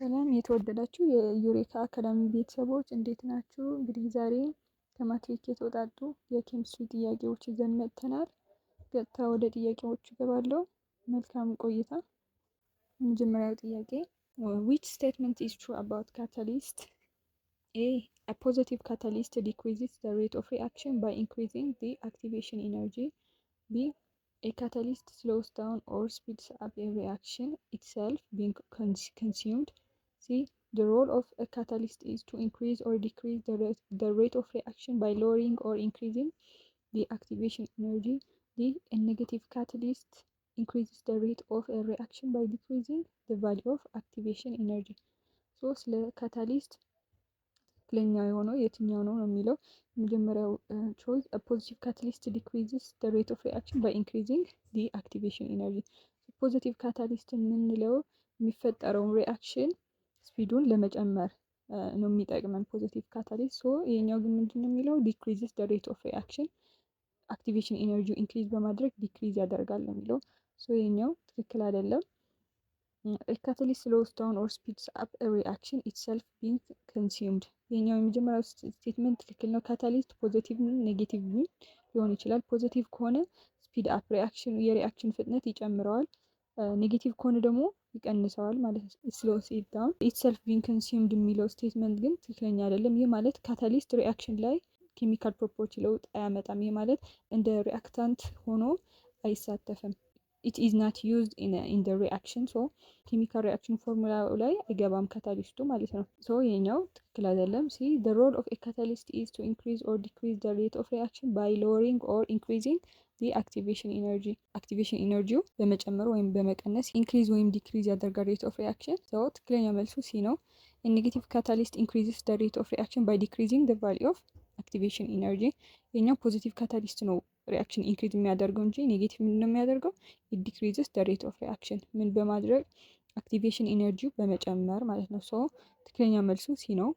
ሰላም የተወደዳችሁ የዩሬካ አካዳሚ ቤተሰቦች እንዴት ናችሁ? እንግዲህ ዛሬ ከማትሪክ የተውጣጡ የኬሚስትሪ ጥያቄዎች ይዘን መጥተናል። ቀጥታ ወደ ጥያቄዎቹ እገባለሁ። መልካም ቆይታ። የመጀመሪያው ጥያቄ which statement is true about catalyst? A positive catalyst decreases the rate of reaction by increasing the activation energy. B a catalyst slows down or speeds up a reaction itself being consumed. C. The role of a catalyst is to increase or decrease the rate of reaction by lowering or increasing the activation energy. D. A negative catalyst increases the rate of a reaction by decreasing the value of activation energy. So ስለ ካታሊስት ትክክለኛ የሆነው የትኛው ነው የሚለው መጀመሪያው ቾይስ a positive catalyst decreases the rate of reaction by increasing the activation energy. ፖዚቲቭ ካታሊስት የምንለው የሚፈጠረውን ሪአክሽን ስፒዱን ለመጨመር ነው የሚጠቅመን ፖዚቲቭ ካታሊስት። ሶ ይሄኛው ግን ምንድን ነው የሚለው ዲክሪዝስ ዘ ሬት ኦፍ ሪአክሽን አክቲቬሽን ኢነርጂ ኢንክሪዝ በማድረግ ዲክሪዝ ያደርጋል ነው የሚለው። ሶ ይሄኛው ትክክል አይደለም። ካታሊስት ስሎውስ ዳውን ኦር ስፒድስ አፕ ሪአክሽን ኢትሰልፍ ቢንግ ኮንሱምድ። ይሄኛው የመጀመሪያው ስቴትመንት ትክክል ነው። ካታሊስት ፖዚቲቭ ኔጌቲቭ ሊሆን ይችላል። ፖዚቲቭ ከሆነ ስፒድ አፕ ሪአክሽን የሪአክሽን ፍጥነት ይጨምረዋል። ኔጌቲቭ ከሆነ ደግሞ ይቀንሰዋል ማለት ነው። ስሎውስ ኢት ዳውን ኢትሰልፍ ቢንግ ኮንሱምድ የሚለው ስቴትመንት ግን ትክክለኛ አይደለም። ይህ ማለት ካታሊስት ሪአክሽን ላይ ኬሚካል ፕሮፐርቲ ለውጥ አያመጣም። ይህ ማለት እንደ ሪአክታንት ሆኖ አይሳተፍም። it is not used in the reaction. so ኬሚካል ሪአክሽን ፎርሙላው ላይ አይገባም ካታሊስቱ ማለት ነው። ሶ ይሄኛው ትክክል አይደለም። ሲ the role of a catalyst is to increase or decrease the rate of reaction by lowering or increasing the activation energy. activation ኢነርጂው በመጨመር ወይም በመቀነስ ኢንክሪዝ ወይም ዲክሪዝ ያደርጋል ሬት ኦፍ ሪአክሽን። ሶ ትክክለኛ መልሱ ሲ ነው። a negative catalyst increases the rate of reaction by decreasing the value of activation energy. ይሄኛው ፖዚቲቭ ካታሊስት ነው ሪአክሽን ኢንክሪዝ የሚያደርገው እንጂ ኔጌቲቭ ምንድን ነው የሚያደርገው? it decreases the rate of reaction ምን በማድረግ አክቲቬሽን ኢነርጂው በመጨመር ማለት ነው። ሶ ትክክለኛ መልሱ ሲ ነው።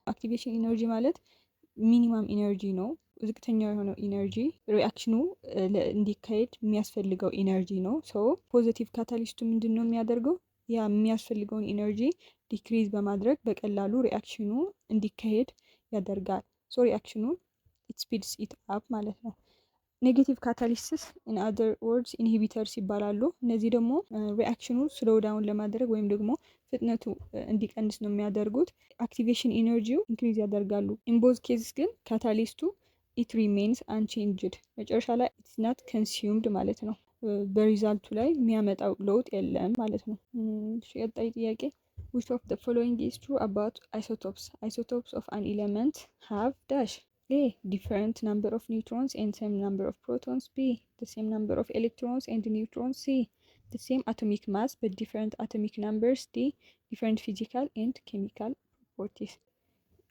አክቲቬሽን ኢነርጂ ማለት ሚኒማም ኢነርጂ ነው። ዝቅተኛው የሆነው ኢነርጂ ሪአክሽኑ እንዲካሄድ የሚያስፈልገው ኢነርጂ ነው። ሶ ፖዚቲቭ ካታሊስቱ ምንድን ነው የሚያደርገው? ያ የሚያስፈልገውን ኢነርጂ ዲክሪዝ በማድረግ በቀላሉ ሪአክሽኑ እንዲካሄድ ያደርጋል። ሶ ሪአክሽኑ it speeds it up ማለት ነው። ኔጌቲቭ ካታሊስትስ ኢን አዘር ወርድስ ኢንሂቢተርስ ይባላሉ። እነዚህ ደግሞ ሪአክሽኑ ስሎው ዳውን ለማድረግ ወይም ደግሞ ፍጥነቱ እንዲቀንስ ነው የሚያደርጉት። አክቲቬሽን ኢነርጂው ኢንክሪዝ ያደርጋሉ። ኢን ቦዝ ኬዝስ ግን ካታሊስቱ ኢት ሪሜንስ አንቼንጅድ መጨረሻ ላይ ኢትስ ናት ኮንሱምድ ማለት ነው። በሪዛልቱ ላይ የሚያመጣው ለውጥ የለም ማለት ነው። ቀጣይ ጥያቄ which of the following is true about isotopes? Isotopes of an element have dash. A. different number of neutrons and same number of protons. B. the same number of electrons and neutrons. C. the same atomic mass but different atomic numbers. D. different physical and chemical properties.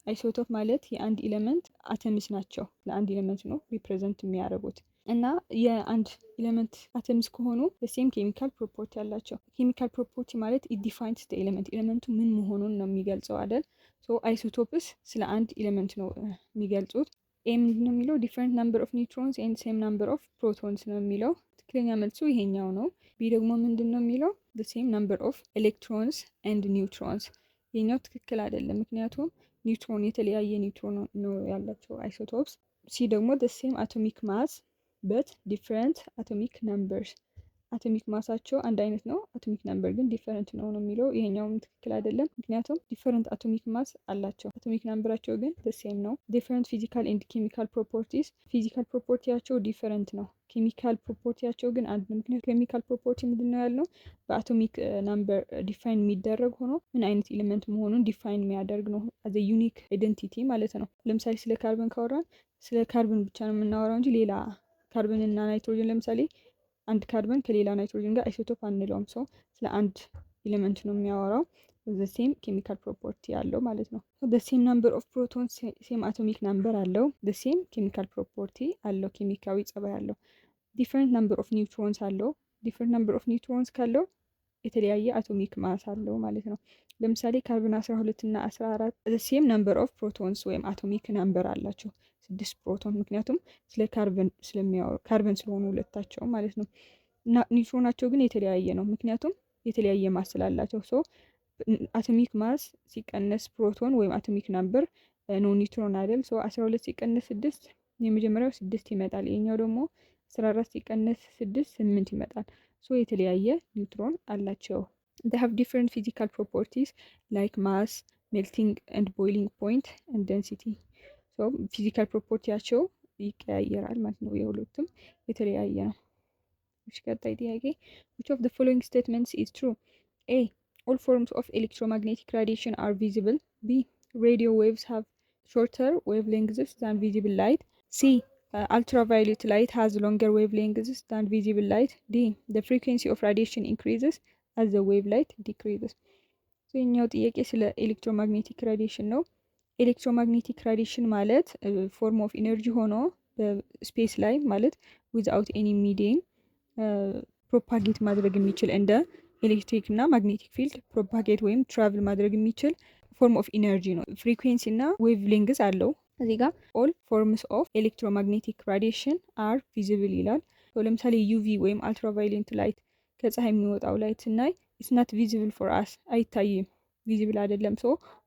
አይሶቶፕ ማለት የአንድ ኤሌመንት አተምስ ናቸው። ለአንድ ኤሌመንት ነው ሪፕሬዘንት የሚያደርጉት እና የአንድ ኤሌመንት አተምስ ከሆኑ በሴም ኬሚካል ፕሮፐርቲ ያላቸው። ኬሚካል ፕሮፐርቲ ማለት ኢት ዲፋይንስ ዘ ኤሌመንት ኤሌመንቱ ምን መሆኑን ነው የሚገልጸው አይደል? ሶ አይሶቶፕስ ስለ አንድ ኤሌመንት ነው የሚገልጹት። ኤ ምንድን ነው የሚለው? ዲፍረንት ናምበር ኦፍ ኒውትሮንስ ኤንድ ሴም ናምበር ኦፍ ፕሮቶንስ ነው የሚለው። ትክክለኛ መልሱ ይሄኛው ነው። ቢ ደግሞ ምንድን ነው የሚለው? ሴም ናምበር ኦፍ ኤሌክትሮንስ ኤንድ ኒውትሮንስ። ይሄኛው ትክክል አይደለም፣ ምክንያቱም ኒውትሮን የተለያየ ኒውትሮን ነው ያላቸው አይሶቶፕስ። ሲ ደግሞ ሴም አቶሚክ ማስ በት ዲፍረንት አቶሚክ ነምበርስ። አቶሚክ ማሳቸው አንድ አይነት ነው፣ አቶሚክ ነምበር ግን ዲፈረንት ነው የሚለው። ይሄኛውም ትክክል አይደለም፣ ምክንያቱም ዲፈረንት አቶሚክ ማስ አላቸው፣ አቶሚክ ነምበራቸው ግን ሴም ነው። ዲፈረንት ፊዚካል ኤንድ ኬሚካል ፕሮፐርቲስ። ፊዚካል ፕሮፐርቲያቸው ዲፈረንት ነው፣ ኬሚካል ፕሮፐርቲያቸው ግን አንድ ነው። ምክንያቱም ኬሚካል ፕሮፐርቲ ምንድን ነው ያልነው? በአቶሚክ ነምበር ዲፋይን የሚደረግ ሆኖ ምን አይነት ኤሌመንት መሆኑን ዲፋይን የሚያደርግ ነው፣ አዘ ዩኒክ አይደንቲቲ ማለት ነው። ለምሳሌ ስለ ካርበን ካወራን ስለ ካርበን ብቻ ነው የምናወራው እንጂ ሌላ ካርበን እና ናይትሮጅን፣ ለምሳሌ አንድ ካርበን ከሌላ ናይትሮጅን ጋር አይሶቶፕ አንለውም። ሰው ስለ አንድ ኤሌመንት ነው የሚያወራው፣ the same chemical property ያለው ማለት ነው። the same number of protons same atomic number አለው፣ the same chemical property አለው፣ ኬሚካዊ ጸባይ አለው። different number of neutrons አለው፣ different number of neutrons ካለው የተለያየ አቶሚክ ማስ አለው ማለት ነው። ለምሳሌ ካርበን 12 እና 14 the same number of protons ወይም አቶሚክ ነምበር አላቸው፣ 6 ፕሮቶን። ምክንያቱም ስለ ካርበን ስለሚያወሩ ካርበን ስለሆኑ ሁለታቸው ማለት ነው። ኒውትሮናቸው ግን የተለያየ ነው፣ ምክንያቱም የተለያየ ማስ ስላላቸው። ሶ አቶሚክ ማስ ሲቀነስ ፕሮቶን ወይም አቶሚክ ናምበር ነው ኒውትሮን አይደል? 12 ሲቀነስ 6 የመጀመሪያው 6 ይመጣል። ይሄኛው ደግሞ 14 ሲቀነስ 6 8 ይመጣል። የተለያየ ኒውትሮን አላቸው። they have different physical properties like mass, melting and boiling point and density. ፊዚካል ፕሮፐርቲያቸው ይቀያየራል ማለት ነው። የሁለቱም የተለያየ ነው። ቀጣይ ጥያቄ which of the following statements is true? A. all forms of electromagnetic radiation are visible. B. radio waves have shorter wavelengths than visible light. C. ultraviolet light has longer wavelengths than visible light. D. the frequency of radiation increases as the wavelength decreases. የኛው ጥያቄ ስለ ኤሌክትሮማግኔቲክ ራዲዬሽን ነው። ኤሌክትሮማግኔቲክ ራዲዬሽን ማለት ፎርም ኦፍ ኢነርጂ ሆኖ በስፔስ ላይ ማለት ዊዝአውት ኤኒ ሚዲየም ፕሮፓጌት ማድረግ የሚችል እንደ ኤሌክትሪክ እና ማግኔቲክ ፊልድ ፕሮፓጌት ወይም ትራቭል ማድረግ የሚችል ፎርም ኦፍ ኢነርጂ ነው። ፍሪኩዌንሲ እና ዌቭ ሌንግዝ አለው። እዚህ ጋር ኦል ፎርምስ ኦፍ ኤሌክትሮማግኔቲክ ራዲዬሽን አር ቪዚብል ይላል። ለምሳሌ ዩቪ ወይም አልትራቫይሌንት ላይት ከፀሐይ የሚወጣው ላይት ስናይ ኢትስ ናት ቪዚብል ፎር አስ አይታይም፣ ቪዚብል አይደለም።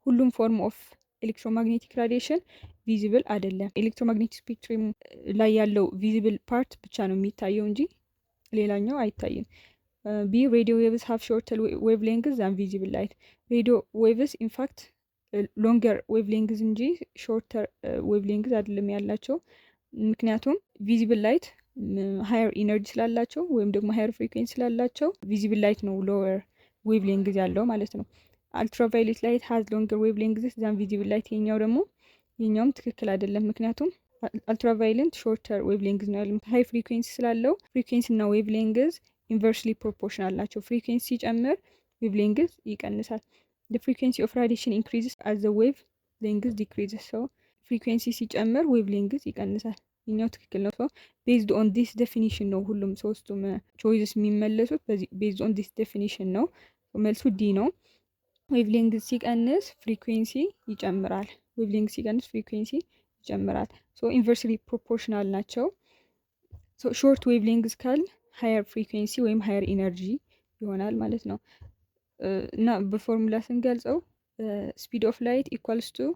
ሁሉም ፎርም ኦፍ ኤሌክትሮማግኔቲክ ራዲዬሽን ቪዚብል አይደለም። ኤሌክትሮማግኔቲክ ስፔክትረም ላይ ያለው ቪዚብል ፓርት ብቻ ነው የሚታየው እንጂ ሌላኛው አይታይም። ቢ ሬዲዮ ዌቭስ ሃቭ ሾርተር ዌቭ ሌንግዝ ዛን ቪዚብል ላይት። ሬዲዮ ዌቭስ ኢንፋክት ሎንገር ዌቭ ሌንግዝ እንጂ ሾርተር ዌቭ ሌንግዝ አይደለም ያላቸው። ምክንያቱም ቪዚብል ላይት ሃየር ኢነርጂ ስላላቸው ወይም ደግሞ ሃየር ፍሪኩዌንሲ ስላላቸው ቪዚብል ላይት ነው ሎወር ዌቭ ሌንግዝ ያለው ማለት ነው። አልትራቫዮሌት ላይት ሃዝ ሎንገር ዌቭ ሌንግዝ ዛን ቪዚብል ላይት። የኛውም ትክክል አይደለም። ምክንያቱም አልትራቫዮሌት ሾርተር ዌቭ ሌንግዝ ነው ያለው። ሃይ ፍሪኩዌንሲ ስላለው ፍሪኩዌንሲ እና ዌቭ ሌንግዝ ኢንቨርስሊ ፕሮፖርሽናል ናቸው። ፍሪኩዌንሲ ሲጨምር ዌቭ ሌንግዝ ይቀንሳል። the frequency of radiation increases as the wave length decreases. ፍሪኩዌንሲ ሲጨምር ዌቭ ሌንግዝ ይቀንሳል። የኛው ትክክል ነው። ቤዝድ ኦን ዲስ ዴፊኒሽን ነው ሁሉም ሶስቱም ቾይስ የሚመለሱት ቤዝድ ኦን ዲስ ዴፊኒሽን ነው። መልሱ ዲ ነው። ዌቭ ሌንግዝ ሲቀንስ ፍሪኩዌንሲ ይጨምራል። ዌቭ ሌንግዝ ሲቀንስ ፍሪኩዌንሲ ይጨምራል። ኢንቨርስሊ ፕሮፖርሽናል ናቸው። ሾርት ዌቭ ሌንግዝ ካል ሃየር ፍሪኩዌንሲ ወይም ሃየር ኢነርጂ ይሆናል ማለት ነው። እና በፎርሙላ ስንገልጸው ስፒድ ኦፍ ላይት ኢኳልስ ቱ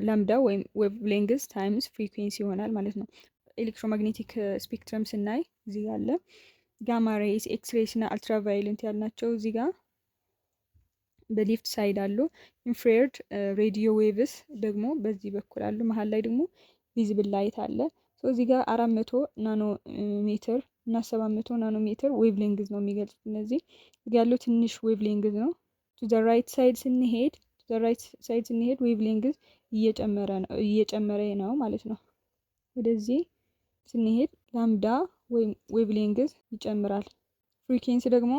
ላምዳ ወይም ዌቭ ሌንግዝ ታይምስ ፍሪኩዌንሲ ይሆናል ማለት ነው። ኤሌክትሮማግኔቲክ ስፔክትረም ስናይ እዚህ ያለ ጋማ ሬይስ፣ ኤክስ ሬይስ እና አልትራቫዮሌንት ያልናቸው እዚህ ጋር በሌፍት ሳይድ አሉ። ኢንፍራሬድ ሬዲዮ ዌቭስ ደግሞ በዚህ በኩል አሉ። መሀል ላይ ደግሞ ቪዚብል ላይት አለ። እዚህ ጋር 400 ናኖ ሜትር እና 700 ናኖ ሜትር ዌቭ ሌንግዝ ነው የሚገልጹት። እነዚህ ያለው ትንሽ ዌቭ ሌንግዝ ነው። ቱ ዘ ራይት ሳይድ ስንሄድ ዌቭ ሌንግዝ እየጨመረ ነው ማለት ነው። ወደዚህ ስንሄድ ላምዳ ወይም ዌቭ ሌንግዝ ይጨምራል፣ ፍሪኩዌንሲ ደግሞ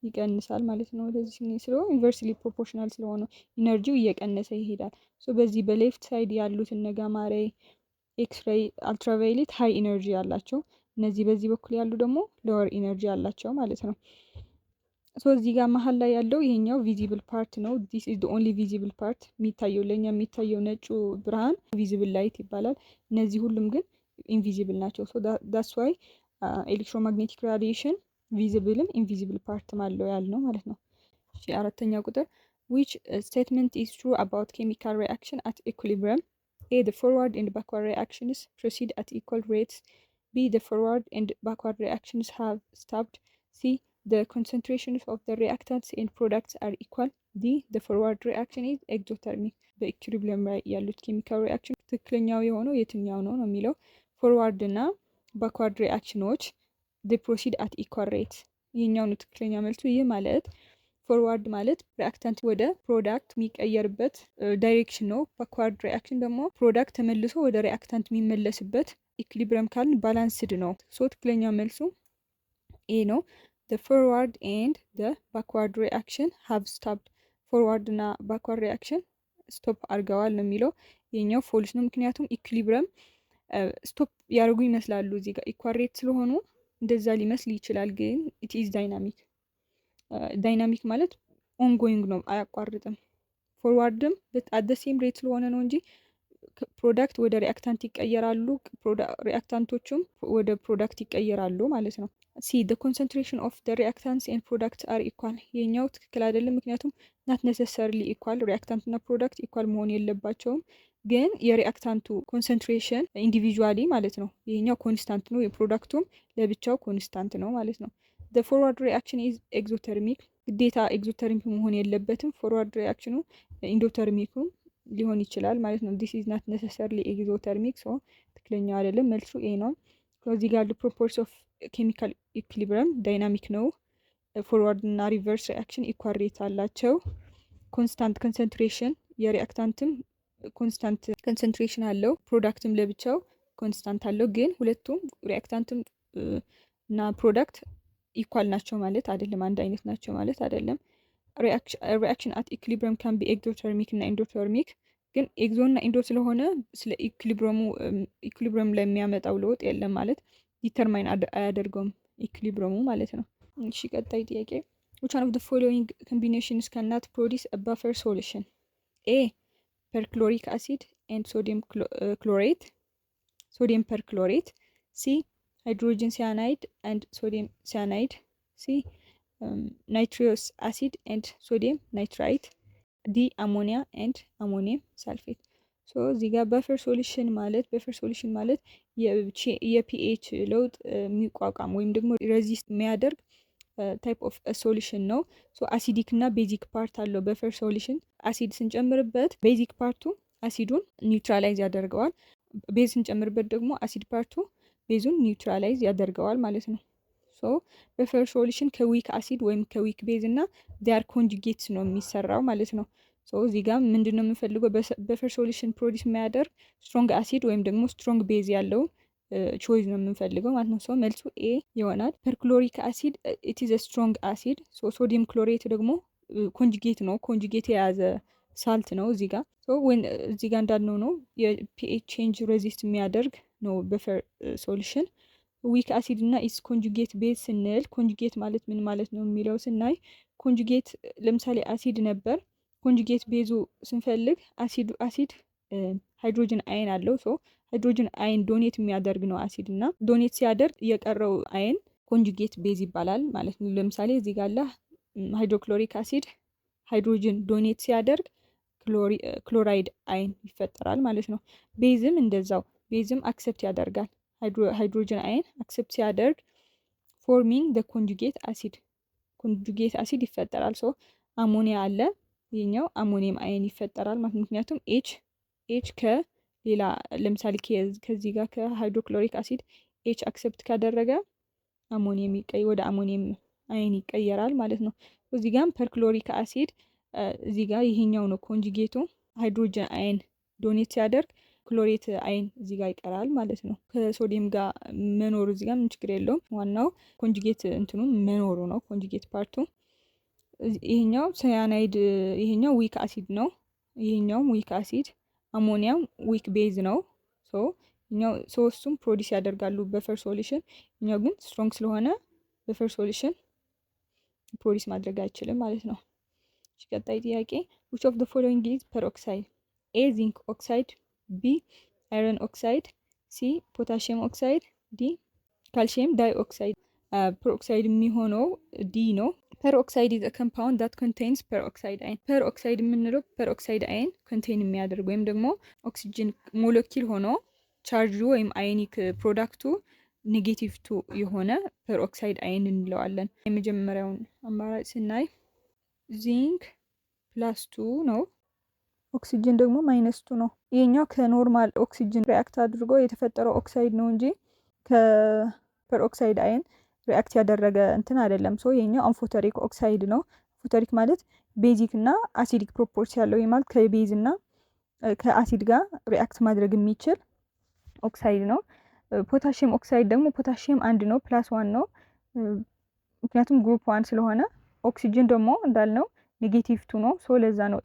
ይቀንሳል ማለት ነው። ወደዚህ ስንሄድ ስለሆነ ኢንቨርስሊ ፕሮፖርሽናል ስለሆነ ኢነርጂው እየቀነሰ ይሄዳል። በዚህ በሌፍት ሳይድ ያሉት እነ ጋማ ሬይ፣ ኤክስሬይ፣ አልትራቫዮሌት ሃይ ኢነርጂ ያላቸው፣ እነዚህ በዚህ በኩል ያሉ ደግሞ ሎወር ኢነርጂ ያላቸው ማለት ነው። እዚህ ጋር መሀል ላይ ያለው ይሄኛው ቪዚብል ፓርት ነው። ዲስ ኢዝ ዘ ኦንሊ ቪዚብል ፓርት። የሚታየው ለኛ የሚታየው ነጩ ብርሃን ቪዚብል ላይት ይባላል። እነዚህ ሁሉም ግን ኢንቪዚብል ናቸው። ዳትስ ዋይ ኤሌክትሮማግኔቲክ ራዲዬሽን ቪዚብልም ኢንቪዚብል ፓርትም አለው ያልነው ማለት ነው። አራተኛ ቁጥር which statement is true about chemical reaction at equilibrium? A. the forward and backward reactions proceed at equal rates. B. the forward and backward reactions have stopped. C. the concentrations of the reactants and products are equal. D. the forward reaction is exothermic. በኢኩሊብሪየም ላይ ያሉት ኬሚካል ሪአክሽን ትክክለኛው የሆነው የትኛው ነው ነው የሚለው ፎርዋርድ እና ባክዋርድ ሪአክሽኖች they proceed at equal rates። ይሄኛው ነው ትክክለኛ መልሱ። ይህ ማለት ፎርዋርድ ማለት ሪአክታንት ወደ ፕሮዳክት የሚቀየርበት ዳይሬክሽን ነው። ባክዋርድ ሪአክሽን ደግሞ ፕሮዳክት ተመልሶ ወደ ሪአክታንት የሚመለስበት። ኢኩሊብሪየም ካልን ባላንስድ ነው። ትክክለኛ መልሱ ኤ ነው። the forward and the backward reaction have stopped። ፎርዋርድ እና ባክዋርድ ሪአክሽን ስቶፕ አድርገዋል ነው የሚለው። የኛው ፎልስ ነው። ምክንያቱም ኢኩሊብሪየም ስቶፕ ያደርጉ ይመስላሉ። እዚህ ጋር ኢኳል ሬት ስለሆኑ እንደዛ ሊመስል ይችላል፣ ግን it is dynamic። ዳይናሚክ ማለት ኦንጎይንግ ነው፣ አያቋርጥም። ፎርዋርድም አት ዘ ሴም ሬት ስለሆነ ነው እንጂ ፕሮዳክት ወደ ሪአክታንት ይቀየራሉ፣ ሪአክታንቶቹም ወደ ፕሮዳክት ይቀየራሉ ማለት ነው። ሲ the concentration of the reactants and products are equal። የኛው ትክክል አይደለም፣ ምክንያቱም not necessarily equal ሪአክታንት እና ፕሮዳክት ኢኳል መሆን የለባቸውም። ግን የሪአክታንቱ ኮንሰንትሬሽን ኢንዲቪዥዋሊ ማለት ነው ይሄኛው ኮንስታንት ነው፣ የፕሮዳክቱም ለብቻው ኮንስታንት ነው ማለት ነው። the forward reaction is exothermic። ግዴታ ኤግዞተርሚክ መሆን የለበትም። ፎርዋርድ ሪአክሽኑ ኢንዶተርሚኩም ሊሆን ይችላል ማለት ነው። this is not necessarily exothermic so ትክክለኛው አይደለም፣ መልሱ ኤ ነው። ከዚህ ጋር ፕሮፐርቲስ ኦፍ ኬሚካል ኢኩሊብሪየም ዳይናሚክ ነው። ፎርዋርድ እና ሪቨርስ ሪአክሽን ኢኳል ሬት አላቸው። ኮንስታንት ኮንሰንትሬሽን የሪአክታንትም ኮንስታንት ኮንሰንትሬሽን አለው፣ ፕሮዳክትም ለብቻው ኮንስታንት አለው። ግን ሁለቱም ሪአክታንትም እና ፕሮዳክት ኢኳል ናቸው ማለት አይደለም፣ አንድ አይነት ናቸው ማለት አይደለም። ሪአክሽን አት ኢኩሊብሪየም ካን ቢ ኤግዞተርሚክ እና ኢንዶተርሚክ። ግን ኤግዞ እና ኢንዶ ስለሆነ ስለ ኢኩሊብሪየም ላይ የሚያመጣው ለውጥ የለም ማለት ዲተርማይን አያደርገውም ኢኩሊብሪየሙ ማለት ነው። እሺ ቀጣይ ጥያቄ which one of the following combinations cannot produce a buffer solution? A perchloric acid and sodium chlorate, sodium perchlorate. C hydrogen cyanide and sodium cyanide. C nitrous acid and sodium nitrite. D ammonia and ammonium sulfate. ሶ እዚህ ጋር በፈር ሶሉሽን ማለት የፒኤች ለውጥ የሚቋቋም ወይም ደግሞ ሬዚስት የሚያደርግ ታይፕ ኦፍ ሶሉሽን ነው። ሶ አሲዲክ እና ቤዚክ ፓርት አለው በፈር ሶሉሽን። አሲድ ስንጨምርበት ቤዚክ ፓርቱ አሲዱን ኒውትራላይዝ ያደርገዋል፣ ቤዝ ስንጨምርበት ደግሞ አሲድ ፓርቱ ቤዙን ኒውትራላይዝ ያደርገዋል ማለት ነው። ሶ በፈር ሶሉሽን ከዊክ አሲድ ወይም ከዊክ ቤዝ እና ዲያር ኮንጁጌትስ ነው የሚሰራው ማለት ነው። ሶ እዚህ ጋር ምንድን ነው የምንፈልገው በፈር ሶሉሽን ፕሮዲስ የሚያደርግ ስትሮንግ አሲድ ወይም ደግሞ ስትሮንግ ቤዝ ያለው ቾይዝ ነው የምንፈልገው ማለት ነው። ሶ መልሱ ኤ ይሆናል። ፐርክሎሪክ አሲድ ኢት ኢዝ ስትሮንግ አሲድ። ሶዲየም ክሎሬት ደግሞ ኮንጁጌት ነው፣ ኮንጁጌት የያዘ ሳልት ነው እዚህ ጋር። እዚህ ጋር እንዳልነው ነው የፒኤች ቼንጅ ሬዚስት የሚያደርግ ነው በፈር ሶሉሽን። ዊክ አሲድ እና ኢስ ኮንጁጌት ቤዝ ስንል ኮንጁጌት ማለት ምን ማለት ነው የሚለው ስናይ፣ ኮንጁጌት ለምሳሌ አሲድ ነበር፣ ኮንጁጌት ቤዙ ስንፈልግ አሲድ ሃይድሮጅን አይን አለው። ሶ ሃይድሮጅን አይን ዶኔት የሚያደርግ ነው አሲድ እና ዶኔት ሲያደርግ የቀረው አይን ኮንጁጌት ቤዝ ይባላል ማለት ነው። ለምሳሌ እዚህ ጋር ሃይድሮክሎሪክ አሲድ ሃይድሮጅን ዶኔት ሲያደርግ ክሎራይድ አይን ይፈጠራል ማለት ነው። ቤዝም እንደዛው፣ ቤዝም አክሰፕት ያደርጋል ሃይድሮጅን አይን አክሰፕት ሲያደርግ ፎርሚንግ ደ ኮንጁጌት አሲድ ይፈጠራል። ሶ አሞኒያ አለ፣ ይሄኛው አሞኒየም አይን ይፈጠራል ማለት ምክንያቱም ኤች ከሌላ ለምሳሌ ከዚህ ጋር ከሃይድሮክሎሪክ አሲድ ኤች አክሰፕት ካደረገ አሞኒየም ወደ አሞኒየም አይን ይቀየራል ማለት ነው። እዚህ ጋር ፐርክሎሪክ አሲድ እዚህ ጋር ይሄኛው ነው ኮንጁጌቱ፣ ሃይድሮጅን አይን ዶኔት ሲያደርግ ክሎሬት አይን እዚህ ጋር ይቀራል ማለት ነው። ከሶዲየም ጋር መኖሩ እዚህ ጋር ምን ችግር የለውም፣ ዋናው ኮንጁጌት እንትኑ መኖሩ ነው፣ ኮንጁጌት ፓርቱ። ይሄኛው ሳያናይድ፣ ይሄኛው ዊክ አሲድ ነው፣ ይሄኛውም ዊክ አሲድ፣ አሞኒያም ዊክ ቤዝ ነው። ሶ እኛው ሶስቱም ፕሮዲስ ያደርጋሉ በፈር ሶሉሽን። እኛው ግን ስትሮንግ ስለሆነ በፈር ሶሉሽን ፕሮዲስ ማድረግ አይችልም ማለት ነው። ቀጣይ ጥያቄ which of the following is peroxide? A zinc oxide, B iron oxide, C potassium oxide, D calcium dioxide. ፐሮክሳይድ የሚሆነው ዲ ነው። ፐሮክሳይድ is a compound that contains peroxide ion። ፐሮክሳይድ የምንለው ፐሮክሳይድ አይን ኮንቴን የሚያደርግ ወይም ደግሞ ኦክሲጅን ሞለኪል ሆኖ ቻርጁ ወይም አዮኒክ ፕሮዳክቱ ኔጌቲቭ ቱ የሆነ ፐሮክሳይድ አይን እንለዋለን። የመጀመሪያውን አማራጭ ስናይ ዚንክ ፕላስ ቱ ነው፣ ኦክሲጅን ደግሞ ማይነስ ቱ ነው። ይሄኛው ከኖርማል ኦክሲጅን ሪአክት አድርጎ የተፈጠረው ኦክሳይድ ነው እንጂ ከፐሮክሳይድ አይን ሪአክት ያደረገ እንትን አይደለም። ሶ ይሄኛው አምፎተሪክ ኦክሳይድ ነው። አምፎተሪክ ማለት ቤዚክ እና አሲዲክ ፕሮፖርሲ ያለው ማለት ከቤዝ እና ከአሲድ ጋር ሪአክት ማድረግ የሚችል ኦክሳይድ ነው። ፖታሺየም ኦክሳይድ ደግሞ ፖታሺየም አንድ ነው፣ ፕላስ ዋን ነው፣ ምክንያቱም ግሩፕ ዋን ስለሆነ። ኦክሲጅን ደግሞ እንዳልነው ኔጌቲቭ ቱ ነው። ሶ ለዛ ነው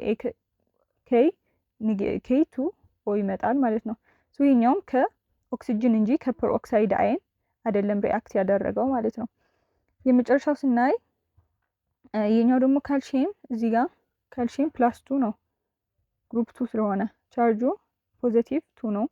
ኬ ቱ ኦ ይመጣል ማለት ነው። ሶ ይሄኛውም ከኦክሲጅን እንጂ ከፐሮክሳይድ አይን አይደለም ሪአክት ያደረገው ማለት ነው። የመጨረሻው ስናይ ይሄኛው ደግሞ ካልሲየም፣ እዚህ ጋር ካልሲየም ፕላስ ቱ ነው፣ ግሩፕ ቱ ስለሆነ ቻርጁ ፖዘቲቭ 2 ነው።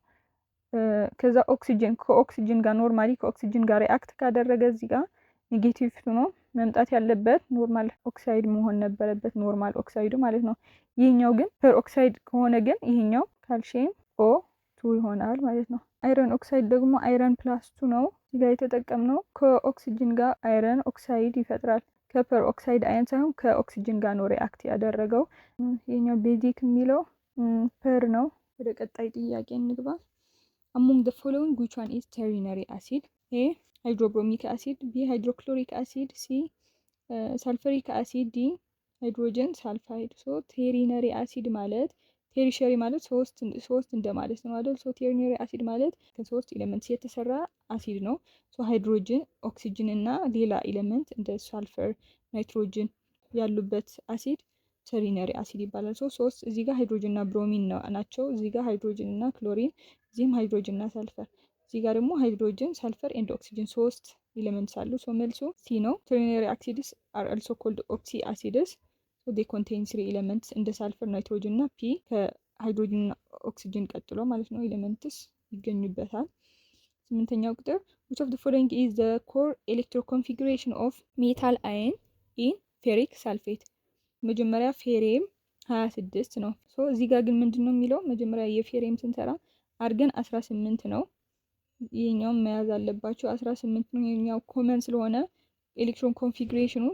ከዛ ኦክሲጅን ከኦክሲጅን ጋር ኖርማሊ ከኦክሲጅን ጋር ሪአክት ካደረገ እዚህ ጋር ኔጌቲቭ 2 ነው። መምጣት ያለበት ኖርማል ኦክሳይድ መሆን ነበረበት፣ ኖርማል ኦክሳይዱ ማለት ነው። ይሄኛው ግን ፐር ኦክሳይድ ከሆነ ግን ይሄኛው ካልሲየም O2 ይሆናል ማለት ነው። አይረን ኦክሳይድ ደግሞ አይረን ፕላስ 2 ነው። እዚህ ጋር የተጠቀምነው ከኦክሲጅን ጋር አይረን ኦክሳይድ ይፈጥራል። ከፐር ኦክሳይድ አየን ሳይሆን ከኦክሲጅን ጋር ነው ሪአክት ያደረገው። ይሄኛው ቤዚክ የሚለው ፐር ነው። ወደ ቀጣይ ጥያቄ እንግባ። among the following which one is ternary acid? A hydrobromic acid, B hydrochloric acid, C sulfuric acid, D hydrogen sulfide። ሶ ቴሪነሪ አሲድ ማለት ቴሪሸሪ ማለት ሶስት እንደማለት ነው አይደል? ሶ ቴሪነሪ አሲድ ማለት ከሶስት ኤሌመንትስ የተሰራ አሲድ ነው። ሶ ሃይድሮጅን፣ ኦክሲጅን እና ሌላ ኤሌመንት እንደ ሳልፈር፣ ናይትሮጅን ያሉበት አሲድ ተሪነሪ አሲድ ይባላል። ሶስት እዚህ ጋር ሃይድሮጅን እና ብሮሚን ናቸው። እዚህ ጋር ሃይድሮጅን እና ክሎሪን፣ እዚህም ሃይድሮጅን እና ሰልፈር፣ እዚህ ጋር ደግሞ ሃይድሮጅን፣ ሰልፈር ኤንድ ኦክሲጅን ሶስት ኤሌመንትስ አሉ። ሶ መልሱ ሲ ነው። ተሪነሪ አሲድስ አር አልሶ ኮልድ ኦክሲ አሲድስ ዴ ኮንቴን 3 ኤሌመንትስ እንደ ሳልፈር፣ ናይትሮጅን እና ፒ ከሃይድሮጅን እና ኦክሲጅን ቀጥሎ ማለት ነው ኤሌመንትስ ይገኙበታል። 8ኛው ቁጥር which of the following is the core electroconfiguration of metal ion in ferric sulfate? መጀመሪያ ፌሬም 26 ነው። ሶ እዚህ ጋር ግን ምንድነው የሚለው መጀመሪያ የፌሬም ስንሰራ አርገን 18 ነው። ይሄኛውን መያዝ አለባችሁ 18 ነው። ይሄኛው ኮመን ስለሆነ ኤሌክትሮን ኮንፊግሬሽኑ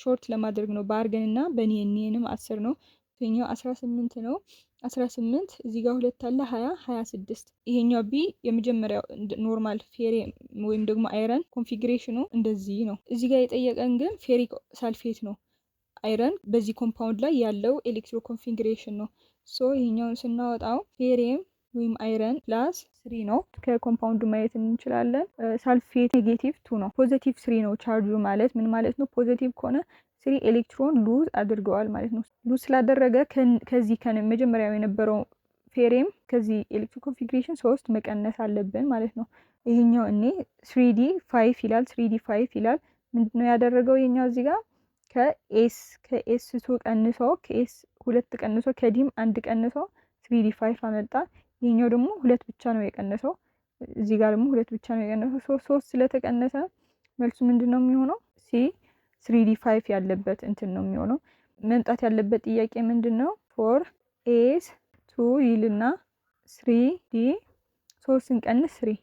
ሾርት ለማድረግ ነው። በአርገን እና በኒየንም 10 ነው። ይሄኛው 18 ነው። 18 እዚህ ጋር ሁለት አለ 20 26። ይሄኛው ቢ የመጀመሪያው ኖርማል ፌሬም ወይም ደግሞ አይረን ኮንፊግሬሽኑ እንደዚህ ነው። እዚህ ጋር የጠየቀን ግን ፌሪክ ሳልፌት ነው። አይረን በዚህ ኮምፓውንድ ላይ ያለው ኤሌክትሮ ኮንፊግሬሽን ነው። ሶ ይሄኛውን ስናወጣው ፌሬም ወይም አይረን ፕላስ 3 ነው። ከኮምፓውንዱ ማየት እንችላለን። ሳልፌት ኔጌቲቭ 2 ነው። ፖዚቲቭ 3 ነው። ቻርጁ ማለት ምን ማለት ነው? ፖዚቲቭ ከሆነ 3 ኤሌክትሮን ሉዝ አድርገዋል ማለት ነው። ሉዝ ስላደረገ ከዚህ መጀመሪያው የነበረው ፌሬም ከዚህ ኤሌክትሮ ኮንፊግሬሽን 3 መቀነስ አለብን ማለት ነው። ይሄኛው እኔ 3d5 ይላል 3d5 ይላል። ምንድነው ያደረገው? ይሄኛው እዚህ ጋር ከኤስ 2 ቀንሶ ከኤስ 2 ቀንሶ ከዲም 1 ቀንሶ 3d5 አመጣ። ይሄኛው ደግሞ 2 ብቻ ነው የቀነሰው። እዚህ ጋር ደግሞ 2 ብቻ ነው የቀነሰው። 3 ስለተቀነሰ መልሱ ምንድነው የሚሆነው? ሲ 3d5 ያለበት እንትን ነው የሚሆነው። መምጣት ያለበት ጥያቄ ምንድነው? 4s2 ይልና 3d 3 ስንቀንስ 3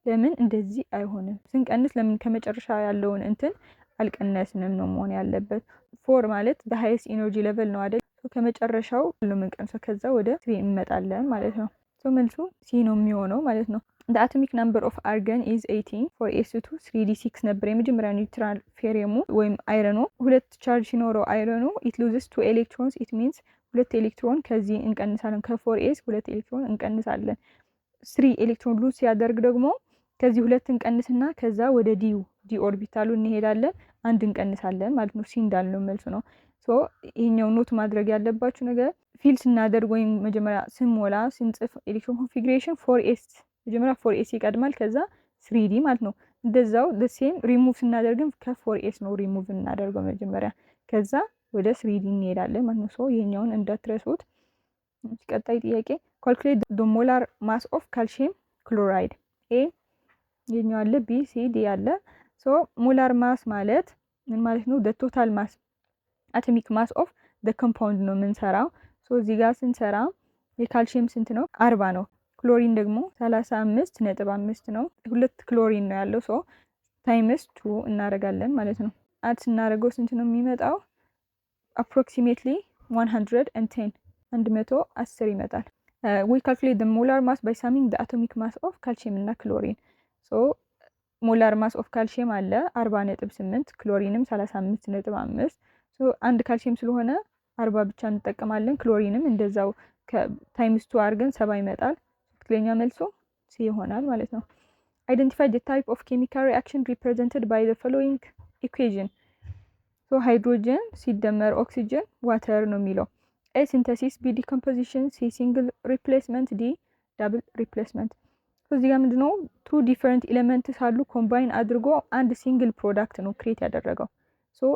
ለምን እንደዚህ አይሆንም? ስንቀንስ ለምን ከመጨረሻ ያለውን እንትን አልቀነስንም ነው መሆን ያለበት። 4 ማለት the highest energy level ነው አይደል? ከመጨረሻው ነው የምንቀንሰው ከዛ ወደ 3 እንመጣለን ማለት ነው። ሶ መልሱ ሲ ነው የሚሆነው ማለት ነው። the atomic number of argon is 18 for s2 3d6 ነበር የመጀመሪያው ኒውትራል ፌሬሙ ወይም አይረኑ። ሁለት ቻርጅ ሲኖረው አይረኑ it loses 2 electrons it means 2 ኤሌክትሮን ከዚህ እንቀንሳለን። ከ4s 2 ኤሌክትሮን እንቀንሳለን። 3 ኤሌክትሮን ሉዝ ሲያደርግ ደግሞ ከዚህ 2 እንቀንስና ከዛ ወደ ዲ ኦርቢታሉ እንሄዳለን። 1 እንቀንሳለን ማለት ነው። ሲ እንዳልነው መልሱ ነው። ሶ ይሄኛው ኖት ማድረግ ያለባችሁ ነገር ፊል ስናደርግ ወይም መጀመሪያ ስንሞላ ስንጽፍ ኤሌክትሮን ኮንፊግሬሽን 4s መጀመሪያ 4s ይቀድማል ከዛ 3d ማለት ነው። እንደዛው the same ሪሙቭ ስናደርግም ከ4s ነው ሪሙቭ እናደርገው መጀመሪያ ከዛ ወደ 3d እንሄዳለን ማለት ነው። ሶ ይሄኛውን እንዳትረሱት። ቀጣይ ጥያቄ calculate the molar mass of calcium chloride። a ይሄኛው አለ b c d አለ። ሶ ሞላር ማስ ማለት ምን ማለት ነው? the total mass atomic mass of the compound ነው የምንሰራው። ሶ እዚህ ጋር ስንሰራ የካልሲየም ስንት ነው? 40 ነው። ክሎሪን ደግሞ 35.5 ነው። ሁለት ክሎሪን ነው ያለው። ሶ ታይምስ 2 እናደርጋለን ማለት ነው። አድ ስናደርገው ስንት ነው የሚመጣው? approximately 110 ይመጣል። we calculate the molar mass by summing the atomic mass of calcium እና ክሎሪን። ሶ ሞላር ማስ ኦፍ ካልሲየም አለ 40.8 ክሎሪንም 35.5። ሶ አንድ ካልሲየም ስለሆነ 40 ብቻ እንጠቀማለን። ክሎሪንም እንደዛው ከታይምስ 2 አድርገን 70 ይመጣል። ትክክለኛ መልሶ ሲ ይሆናል ማለት ነው። identify the type of chemical reaction represented by the following equation። ሶ ሃይድሮጅን ሲደመር ኦክሲጅን ዋተር ነው የሚለው። ኤ ሲንተሲስ፣ ቢ ዲኮምፖዚሽን፣ ሲ ሲንግል ሪፕሌስመንት፣ ዲ ዳብል ሪፕሌስመንት። እዚህ ጋር ምንድነው 2 ዲፈረንት ኤሌመንትስ አሉ ኮምባይን አድርጎ አንድ ሲንግል ፕሮዳክት ነው ክሬት ያደረገው። ሶ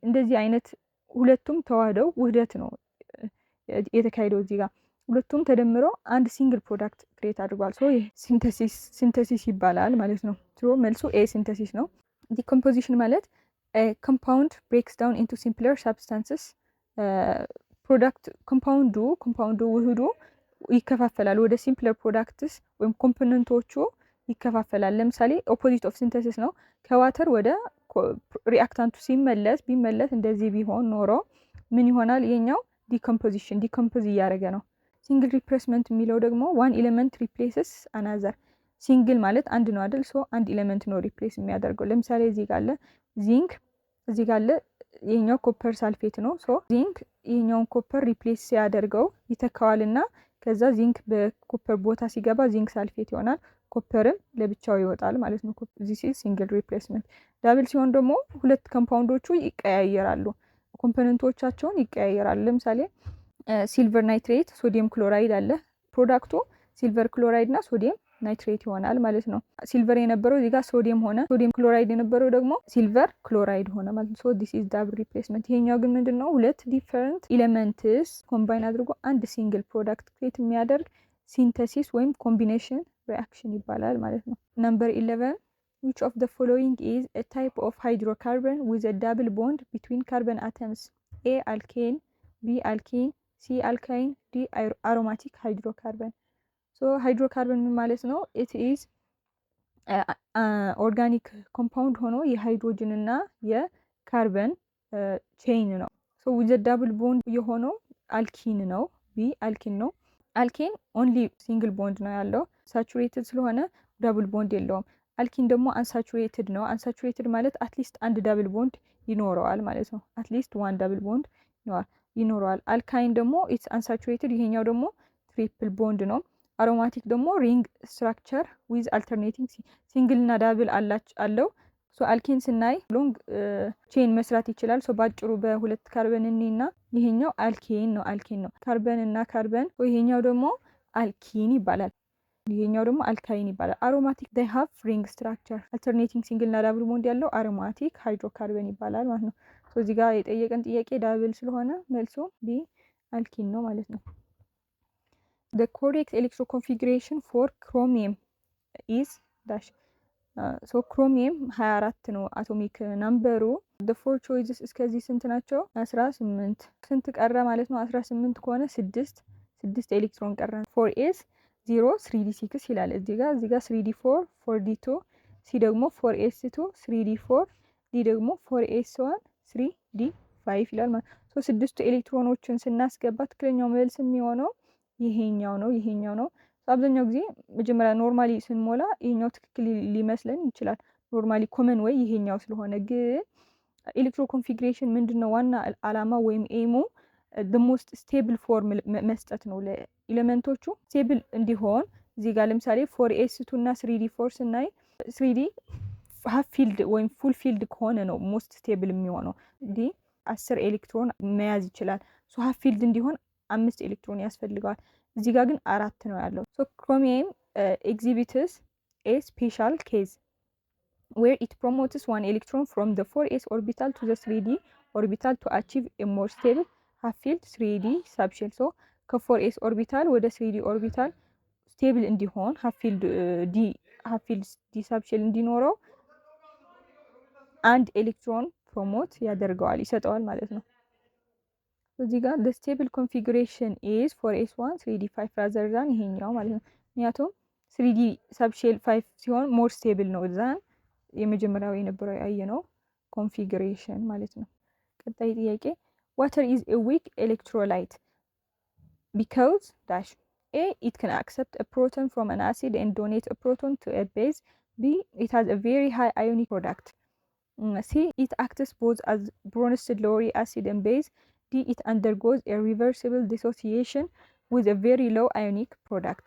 እንደዚህ አይነት ሁለቱም ተዋህደው ውህደት ነው የተካሄደው እዚህ ጋር። ሁለቱም ተደምረው አንድ ሲንግል ፕሮዳክት ክሬት አድርጓል። ሶ ይህ ሲንተሲስ ይባላል ማለት ነው። ሶ መልሱ ኤ ሲንተሲስ ነው። ዲኮምፖዚሽን ማለት ኮምፓውንድ ብሬክስ ዳውን ኢንቱ ሲምፕለር ሳብስታንስስ። ፕሮዳክት ኮምፓውንዱ ውህዱ ይከፋፈላል ወደ ሲምፕለር ፕሮዳክትስ ወይም ኮምፖነንቶቹ ይከፋፈላል። ለምሳሌ ኦፖዚት ኦፍ ሲንተሲስ ነው። ከዋተር ወደ ሪአክታንቱ ቢመለስ እንደዚህ ቢሆን ኖሮ ምን ይሆናል? የኛው ዲኮምፖዚሽን ዲኮምፖዝ እያደረገ ነው። ሲንግል ሪፕሌስመንት የሚለው ደግሞ ዋን ኤሌመንት ሪፕሌስስ አናዘር። ሲንግል ማለት አንድ ነው አይደል? ሶ አንድ ኤሌመንት ነው ሪፕሌስ የሚያደርገው። ለምሳሌ እዚህ ጋር አለ ዚንክ፣ እዚህ ጋር አለ ይሄኛው ኮፐር ሳልፌት ነው። ሶ ዚንክ ይሄኛውን ኮፐር ሪፕሌስ ሲያደርገው ይተካዋልና ከዛ ዚንክ በኮፐር ቦታ ሲገባ ዚንክ ሳልፌት ይሆናል። ኮፐርም ለብቻው ይወጣል ማለት ነው። ዚስ ኢዝ ሲንግል ሪፕሌስመንት። ዳብል ሲሆን ደግሞ ሁለት ኮምፓውንዶቹ ይቀያየራሉ፣ ኮምፖነንቶቻቸውን ይቀያየራሉ። ለምሳሌ ሲልቨር ናይትሬት፣ ሶዲየም ክሎራይድ አለ። ፕሮዳክቱ ሲልቨር ክሎራይድ እና ሶዲየም ናይትሬት ይሆናል ማለት ነው። ሲልቨር የነበረው እዚህ ጋር ሶዲየም ሆነ፣ ሶዲየም ክሎራይድ የነበረው ደግሞ ሲልቨር ክሎራይድ ሆነ ማለት ነው። ሶ ዲስ ኢዝ ዳብል ሪፕሌስመንት። ይሄኛው ግን ምንድነው? ሁለት ዲፈረንት ኤሌመንትስ ኮምባይን አድርጎ አንድ ሲንግል ፕሮዳክት ክሬት የሚያደርግ ሲንተሲስ ወይም ኮምቢኔሽን ሪአክሽን ይባላል ማለት ነው። ነምበር 11 which of the following is a type of hydrocarbon with a double bond between carbon atoms? A alkane, B alkene, C alkyne, D aromatic hydrocarbon. So hydrocarbon ማለት ነው it is ኦርጋኒክ ኮምፓውንድ ሆኖ የሃይድሮጅን እና የካርበን ቼይን ነው። ሶ with a double bond የሆነው አልኪን ነው። ቢ አልኪን ነው። አልኬን ኦንሊ ሲንግል ቦንድ ነው ያለው፣ ሳቹሬትድ ስለሆነ ዳብል ቦንድ የለውም። አልኪን ደግሞ አንሳቹሬትድ ነው። አንሳቹሬትድ ማለት አትሊስት አንድ ዳብል ቦንድ ይኖረዋል ማለት ነው። አትሊስት ዋን ዳብል ቦንድ ይኖረዋል። አልካይን ደግሞ ኢትስ አንሳቹሬትድ፣ ይሄኛው ደግሞ ትሪፕል ቦንድ ነው። አሮማቲክ ደግሞ ሪንግ ስትራክቸር ዊዝ አልተርኔቲንግ ሲንግል እና ዳብል አለው። ሶ አልኬን ስናይ ሎንግ ቼን መስራት ይችላል። ሶ ባጭሩ በሁለት ካርበን እና ይሄኛው አልኬን ነው። ካርበን እና ካርበን፣ ይሄኛው ደግሞ አልኪን ይባላል። ይሄኛው ደግሞ አልካይን ይባላል። አሮማቲክ they have ring structure alternating single እና ዳብል ቦንድ ያለው አሮማቲክ ሃይድሮካርበን ይባላል ማለት ነው። ሶ እዚህ ጋር የጠየቀን ጥያቄ ዳብል ስለሆነ መልሶ ቢ አልኪን ነው ማለት ነው። the correct electroconfiguration for chromium is dash ሶ ክሮሚየም 24 ነው አቶሚክ ናምበሩ። the four choices እስከዚህ ስንት ናቸው? 18። ስንት ቀረ ማለት ነው? 18 ከሆነ 6 ኤሌክትሮን ቀረ። 4s 0 3d6 ይላል እዚህ ጋር 3d4 4d2 ሲ ደግሞ 4s2 3d4 ዲ ደግሞ 4s1 3d5 ይላል ማለት ነው። ሶ ስድስቱ ኤሌክትሮኖችን ስናስገባ ትክክለኛው መልስ የሚሆነው ይሄኛው ነው። አብዛኛው ጊዜ መጀመሪያ ኖርማሊ ስንሞላ ይሄኛው ትክክል ሊመስለን ይችላል። ኖርማሊ ኮመን ወይ ይሄኛው ስለሆነ፣ ግን ኤሌክትሮ ኮንፊግሬሽን ምንድነው ዋና አላማ ወይም ኤሙ the most stable form መስጠት ነው ለኤሌመንቶቹ ስቴብል እንዲሆን። እዚህ ጋር ለምሳሌ 4s2 እና 3d4 ስናይ 3d ሃፍ ፊልድ ወይም ፉል ፊልድ ከሆነ ነው ሞስት ስቴብል የሚሆነው። ዲ 10 ኤሌክትሮን መያዝ ይችላል። ሶ ሃፍ ፊልድ እንዲሆን 5 ኤሌክትሮን ያስፈልገዋል። እዚህ ጋር ግን 4 ነው ያለው። ሶ ክሮሚየም exhibits a special case where it promotes one electron from the 4s orbital to the 3d orbital to achieve a more stable half filled 3d subshell. ሶ ከ4s ኦርቢታል ወደ 3d ኦርቢታል ስቴብል እንዲሆን half filled d subshell እንዲኖረው አንድ ኤሌክትሮን ፕሮሞት ያደርገዋል ይሰጠዋል ማለት ነው። እዚህ ጋር the stable configuration is 4s1 3d5 rather than ይሄኛው ማለት ነው። ምክንያቱም 3d subshell 5 ሲሆን more stable ነው than የመጀመሪያው የነበረው ያየነው ኮንፊግሬሽን ማለት ነው። ቀጣይ ጥያቄ water is a weak electrolyte because dash A it can accept a proton from an acid and donate a proton to a base. B it has a very high ionic product. C it acts both as Bronsted Lowry acid and base. D it undergoes a reversible dissociation with a very low ionic product.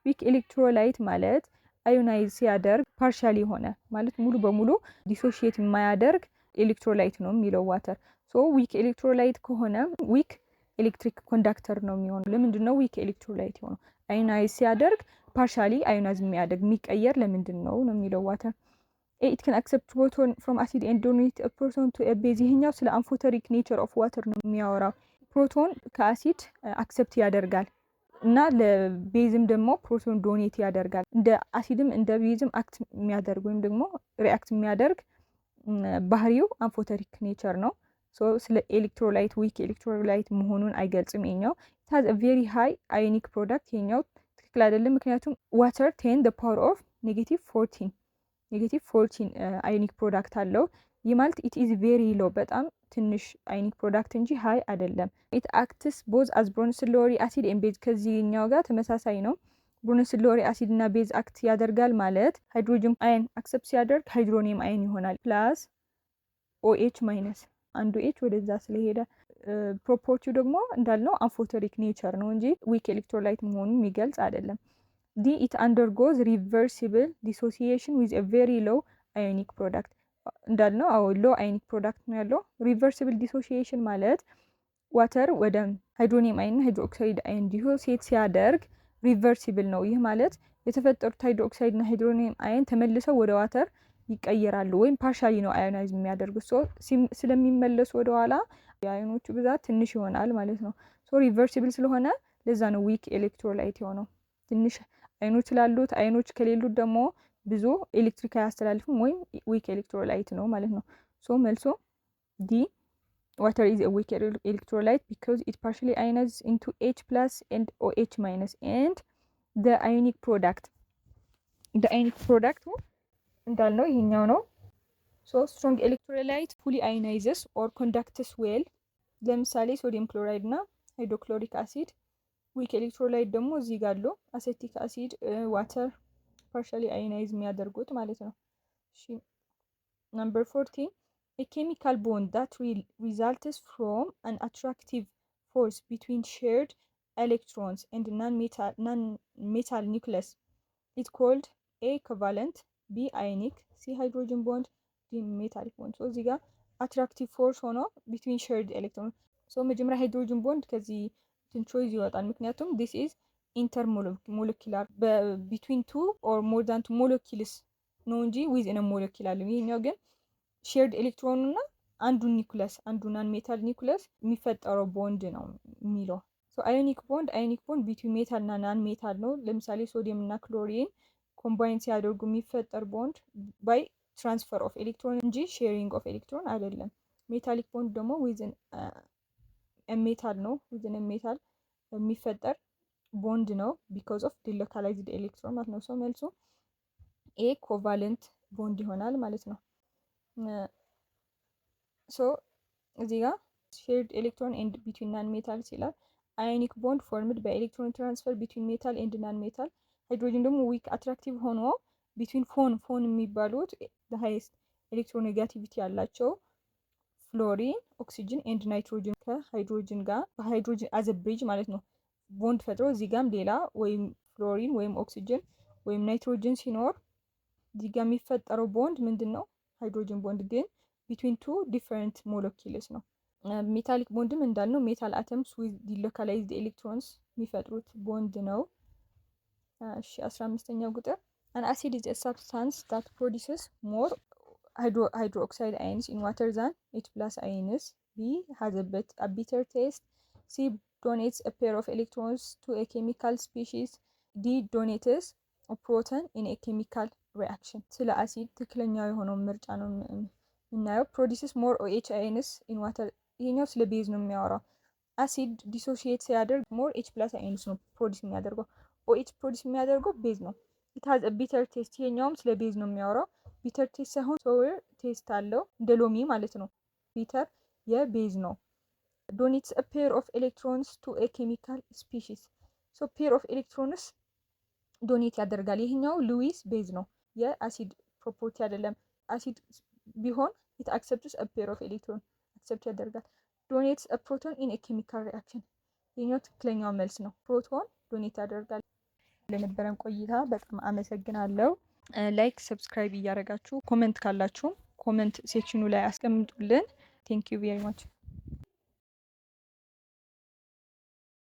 weak electrolyte ማለት አዮናይዝ ሲያደርግ ፓርሻሊ ሆነ ማለት ሙሉ በሙሉ ዲሶሺየት የማያደርግ ኤሌክትሮላይት ነው የሚለው ዋተር። ሶ ዊክ ኤሌክትሮላይት ከሆነ ዊክ ኤሌክትሪክ ኮንዳክተር ነው የሚሆነው። ለምንድን ነው ዊክ ኤሌክትሮላይት የሆነው? አዮናይዝ ሲያደርግ ፓርሻሊ አዮናይዝ የሚያደርግ የሚቀየር ለምንድን ነው የሚለው ዋተር። it can accept proton from acid and donate a proton to a base. ይሄኛው ስለ አምፎተሪክ ኔቸር ኦፍ ዋተር ነው የሚያወራው። ፕሮቶን ከአሲድ አክሰፕት ያደርጋል እና ለቤዝም ደግሞ ፕሮቶን ዶኔት ያደርጋል። እንደ አሲድም እንደ ቤዝም አክት የሚያደርግ ወይም ደግሞ ሪአክት የሚያደርግ ባህሪው አምፎተሪክ ኔቸር ነው። ስለ ኤሌክትሮላይት ዊክ ኤሌክትሮላይት መሆኑን አይገልጽም። ይኛው ታዝ ቬሪ ሃይ አዮኒክ ፕሮዳክት ይኛው ትክክል አይደለም። ምክንያቱም ዋተር 10 the power of -14 አዮኒክ ፕሮዳክት አለው። ይህ ማለት ኢት ኢዝ ቬሪ ሎ በጣም ትንሽ አዮኒክ ፕሮዳክት እንጂ ሃይ አይደለም። ኢት አክትስ ቦዝ አዝ ብሮንስሎሪ አሲድ ኤንድ ቤዝ ከዚህኛው ጋር ተመሳሳይ ነው። ብሮንስሎሪ አሲድ እና ቤዝ አክት ያደርጋል ማለት ሃይድሮጅን አየን አክሰፕት ሲያደርግ ሃይድሮኒየም አየን ይሆናል ፕላስ ኦኤች ማይነስ አንዱ ኤች ወደዛ ስለሄደ ፕሮፖርቲው ደግሞ እንዳልነው አምፎተሪክ ኔቸር ነው እንጂ ዊክ ኤሌክትሮላይት መሆኑን የሚገልጽ አይደለም። ዲ ኢት አንደርጎዝ ሪቨርሲብል ዲሶሲዬሽን ዊዝ ኤ ቬሪ ሎው አዮኒክ ፕሮዳክት እንዳልነው ሎ አዮኒክ ፕሮዳክት ነው ያለው። ሪቨርሲብል ዲሶሲዬሽን ማለት ዋተር ወደ ሃይድሮኒየም አይን ሃይድሮክሳይድ አይን ዲሶሲዬት ሲያደርግ ሪቨርሲብል ነው። ይህ ማለት የተፈጠሩት ሃይድሮክሳይድ እና ሃይድሮኒየም አይን ተመልሰው ወደ ዋተር ይቀየራሉ ወይም ፓርሻሊ ነው አዮናይዝ የሚያደርጉት። ስለሚመለሱ ወደ ኋላ የአዮኖቹ ብዛት ትንሽ ይሆናል ማለት ነው። ሪቨርሲብል ስለሆነ ለዛ ነው ዊክ ኤሌክትሮላይት የሆነው። ትንሽ አይኖች ስላሉት አይኖች ከሌሉት ደግሞ ብዙ ኤሌክትሪክ አያስተላልፍም ወይም ዊክ ኤሌክትሮላይት ነው ማለት ነው። መልሶ ዲ water is a weak electrolyte because it partially ionizes into H plus and OH minus and the ionic product እንዳልነው ይሄኛው ነው። strong electrolyte fully ionizes or conducts well ለምሳሌ ሶዲየም ክሎራይድ እና ሃይድሮክሎሪክ አሲድ። ዊክ ኤሌክትሮላይት ደግሞ እዚህ ጋር አለው አሴቲክ አሲድ ዋተር partially ionize የሚያደርጉት ማለት ነው። እሺ number 14 a chemical bond that results from an attractive force between shared electrons and non-metal nucleus is called A covalent, B ionic, C hydrogen bond, D metallic bond. እዚህ ጋር attractive force ሆኖ between shared electrons መጀመሪያ ሃይድሮጅን ቦንድ ከዚህ ቾይዝ ይወጣል። ምክንያቱም this is intermolecular between two or more than two molecules ነው እንጂ within a molecule አለ። ይሄኛው ግን ሼርድ ኤሌክትሮን እና አንዱ ናን ሜታል ኒኩለስ የሚፈጠረው ቦንድ ነው የሚለው። አዮኒክ ቦንድ ቢትዊን ሜታል እና ናን ሜታል ነው። ለምሳሌ ሶዲየም እና ክሎሪን ኮምባይን ሲያደርጉ የሚፈጠር ቦንድ ባይ ትራንስፈር ኦፍ ኤሌክትሮን እንጂ ሼሪንግ ኦፍ ኤሌክትሮን አይደለም። ሜታሊክ ቦንድ ደግሞ ዊዝን ሜታል ነው። ዊዝን ሜታል የሚፈጠር ቦንድ ነው ቢኮዝ ኦፍ ዲሎካላይዝድ ኤሌክትሮን ማለት ነው። መልሱ ኤ ኮቫለንት ቦንድ ይሆናል ማለት ነው። እዚህ ጋር ሼርድ ኤሌክትሮን ኤንድ ቢትዊን ናን ሜታልስ ይላል። አዮኒክ ቦንድ ፎርምድ በኤሌክትሮን ትራንስፈር ቢትዊን ሜታል ኤንድ ናን ሜታል። ሃይድሮጅን ደግሞ ዊክ አትራክቲቭ ሆኖ ቢትዊን ፎን የሚባሉት ሃይስት ኤሌክትሮኔጋቲቪቲ ያላቸው ፍሎሪን፣ ኦክሲጅን ኤንድ ናይትሮጅን ከሃይድሮጅን ጋር በሃይድሮጅን አዘ ብሪጅ ማለት ነው ቦንድ ፈጥሮ እዚህ ጋም ሌላ ወይም ፍሎሪን ወይም ኦክሲጅን ወይም ናይትሮጅን ሲኖር እዚህ ጋር የሚፈጠረው ቦንድ ምንድን ነው? ሃይድሮጅን ቦንድ ግን ቢትዊን ቱ ዲፈረንት ሞለኪውልስ ነው። ሜታሊክ ቦንድም እንዳልነው ሜታል አተምስ ዊዝ ዲሎካላይዝድ ኤሌክትሮንስ የሚፈጥሩት ቦንድ ነው። እሺ 15ኛው ቁጥር an acid is a substance that produces more hydroxide ions in water than H plus ions. B has a bitter taste. C donates a pair of electrons to a chemical species. D donates a proton in a chemical reaction. ስለ አሲድ ትክክለኛው የሆነው ምርጫ ነው የምናየው። produces more OH ions in water ይሄኛው ስለ ቤዝ ነው የሚያወራው። አሲድ ዲሶሺየት ሲያደርግ more H plus ions ነው ፕሮዲስ የሚያደርገው። OH ፕሮዲስ የሚያደርገው ቤዝ ነው። it has a bitter taste ይሄኛውም ስለ ቤዝ ነው የሚያወራው። bitter taste ሳይሆን sour taste አለው እንደ ሎሚ ማለት ነው። bitter የቤዝ ነው። donates a pair of electrons to a chemical species. pair of electrons ዶኔት ያደርጋል። ይሄኛው ሉዊስ ቤዝ ነው የአሲድ ፕሮፐርቲ አይደለም። አሲድ ቢሆን it accepts a pair of electron accept ያደርጋል። donates a proton in a chemical reaction ይሄኛው ትክክለኛው መልስ ነው። ፕሮቶን ዶኔት ያደርጋል። ለነበረን ቆይታ በጣም አመሰግናለሁ። ላይክ ሰብስክራይብ እያደረጋችሁ ኮሜንት ካላችሁ ኮሜንት ሴክሽኑ ላይ አስቀምጡልን። ቴንክ ዩ ቬሪ ማች